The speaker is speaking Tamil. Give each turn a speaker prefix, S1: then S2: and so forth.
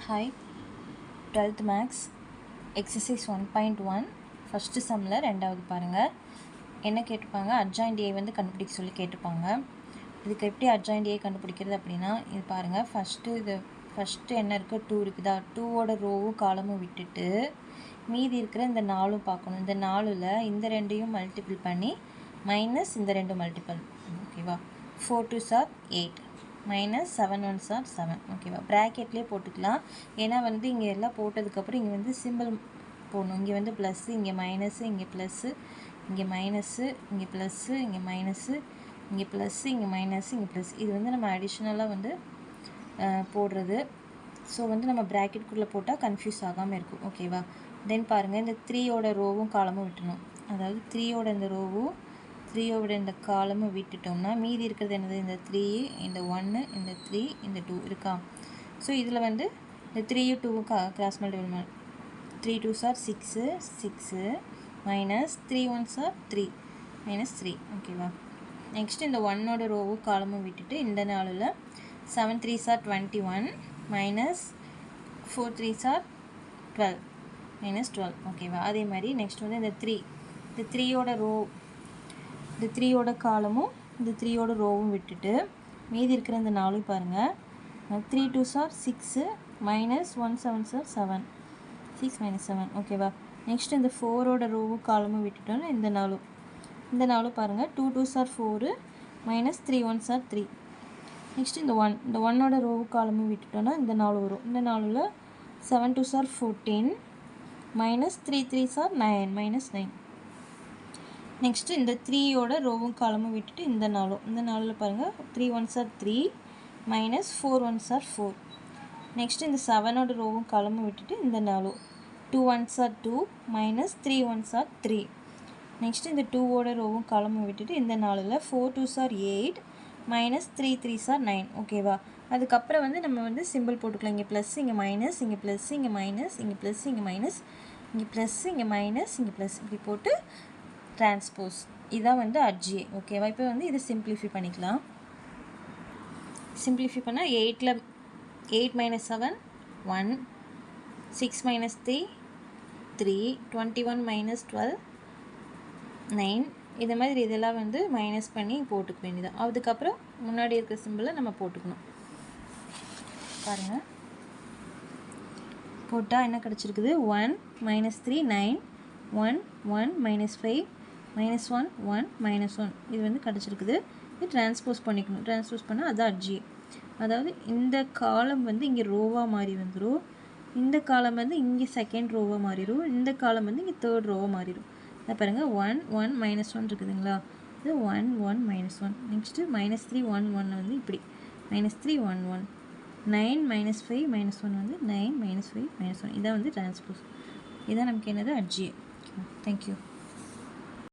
S1: Hi, 12th Max Exercise 1.1 first சம்மில் ரெண்டாவது பாருங்கள். என்ன கேட்டிருப்பாங்க, அட்ஜாயிண்ட் ஏ வந்து கண்டுபிடிக்க சொல்லி கேட்டிருப்பாங்க. இதுக்கு எப்படி அட்ஜாயிண்ட் ஏ கண்டுபிடிக்கிறது அப்படின்னா, இது பாருங்கள். ஃபஸ்ட்டு என்ன இருக்குது, 2 இருக்குதா, 2ஓட ரோவும் காலமும் விட்டுட்டு மீதி இருக்கிற இந்த 4ம் பார்க்கணும். இந்த 4ல் இந்த ரெண்டையும் மல்டிபிள் பண்ணி மைனஸ் இந்த ரெண்டும் மல்டிபிள், ஓகேவா. 4 2s are 8 minus 7 1s are 7, ஓகேவா. ப்ராக்கெட்லேயே போட்டுக்கலாம். ஏன்னா வந்து இங்கே எல்லாம் போட்டதுக்கப்புறம் இங்கே வந்து சிம்பிள் போடணும். இங்கே வந்து ப்ளஸ்ஸு, இங்கே மைனஸு, இங்கே ப்ளஸ்ஸு, இங்கே மைனஸு, இங்கே ப்ளஸ்ஸு, இங்கே மைனஸு, இங்கே ப்ளஸ்ஸு, இங்கே மைனஸு, இங்கே ப்ளஸ். இது வந்து நம்ம அடிஷ்னலாக வந்து போடுறது. ஸோ வந்து நம்ம ப்ராக்கெட்குள்ளே போட்டால் கன்ஃபியூஸ் ஆகாமல் இருக்கும், ஓகேவா. தென் பாருங்கள், இந்த 3ஓட ரோவும் காலமும் விட்டணும். அதாவது 3ஓட இந்த ரோவும் 3ஓட இந்த காலமும் விட்டுட்டோம்னா மீதி இருக்கிறது என்னது, இந்த 3, இந்த 1, இந்த 3, இந்த 2 இருக்கா. ஸோ இதில் வந்து இந்த 3யும் 2வும் cross multiple 3 2s are 6 6 minus 3 1s are 3 minus 3, ஓகேவா. நெக்ஸ்ட் இந்த 1ஓட ரோவும் காலமும் விட்டுட்டு இந்த 4ல் 7 3s are 21 minus 4 3s are 12 minus 12, ஓகேவா. அதே மாதிரி நெக்ஸ்ட் வந்து இந்த 3ஓட ரோ, இந்த 3ஓட காலமும் இந்த 3ஓட ரோவும் விட்டுட்டு மீதி இருக்கிற இந்த 4 பாருங்கள். 3 2s are 6 minus 1 7s are 7 6 minus 7, ஓகேவா. நெக்ஸ்ட் இந்த 4ஓட ரோவும் காலமும் விட்டுட்டோன்னா இந்த 4 பாருங்கள். 2 2s are 4 minus 3 1s are 3. Next இந்த 1ஓட ரோவும் காலமும் விட்டுட்டோன்னா இந்த 4 வரும். இந்த 4ல் 7 2s are 14 minus 3 3s are 9 minus 9. Next இந்த 3ஓட ரோவும் காலமும் விட்டுட்டு இந்த 4ல் பாருங்கள். 3 1s are 3 minus 4 1s are 4. Next இந்த 7ஓட ரோவும் காலமும் விட்டுட்டு இந்த 4 2 1s are 2 minus 3 1s are 3. Next இந்த 2ஓட ரோவும் காலமும் விட்டுட்டு இந்த 4ல் 4 2s are 8 minus 3 3s are 9, ஓகேவா. அதுக்கப்புறம் வந்து நம்ம வந்து சிம்பிள் போட்டுக்கலாம். இங்கே ப்ளஸ், இங்கே மைனஸ், இங்கே ப்ளஸ், இங்கே மைனஸ், இங்கே ப்ளஸ், இங்கே மைனஸ், இங்கே ப்ளஸ், இங்கே மைனஸ், இங்கே ப்ளஸ், இப்படி போட்டு டிரான்ஸ்போஸ். இதான் வந்து அட்ஜிஏ, ஓகேவா. இப்போ வந்து இதை சிம்பிளிஃபை பண்ணிக்கலாம். சிம்பிளிஃபை பண்ணால் 8 மைனஸ் 7 1, 6 மைனஸ் 3 3, 21 மைனஸ் 12 9. இது மாதிரி இதெல்லாம் வந்து மைனஸ் பண்ணி போட்டுக்க வேண்டியதான். அதுக்கப்புறம் முன்னாடி இருக்கிற சிம்பிளை நம்ம போட்டுக்கணும். பாருங்கள், போட்டால் என்ன கிடச்சிருக்குது, 1 மைனஸ் 3 9 1 1 மைனஸ் 5 மைனஸ் 1 1 மைனஸ் 1. இது வந்து கிடச்சிருக்குது. இது டிரான்ஸ்போஸ் பண்ணிக்கணும். டிரான்ஸ்போஸ் பண்ணால் அதுதான் அட்ஜிஏ. அதாவது இந்த காலம் வந்து இங்கே ரோவாக மாறி வந்துடும். இந்த காலம் வந்து இங்கே செகண்ட் ரோவாக மாறிடும். இந்த காலம் வந்து இங்கே தேர்ட் ரோவாக மாறிடும். அதை பாருங்கள், 1 1 மைனஸ் 1 இருக்குதுங்களா. இது 1 1 மைனஸ் 1. நெக்ஸ்ட்டு மைனஸ் 3 1 1 வந்து இப்படி மைனஸ் 3 1 1 9 மைனஸ் 5 மைனஸ் 1 வந்து 9 மைனஸ் 5 மைனஸ் 1. இதான் வந்து டிரான்ஸ்போஸ். இதான் நமக்கு என்னது, அட்ஜிஏ. தேங்க்யூ.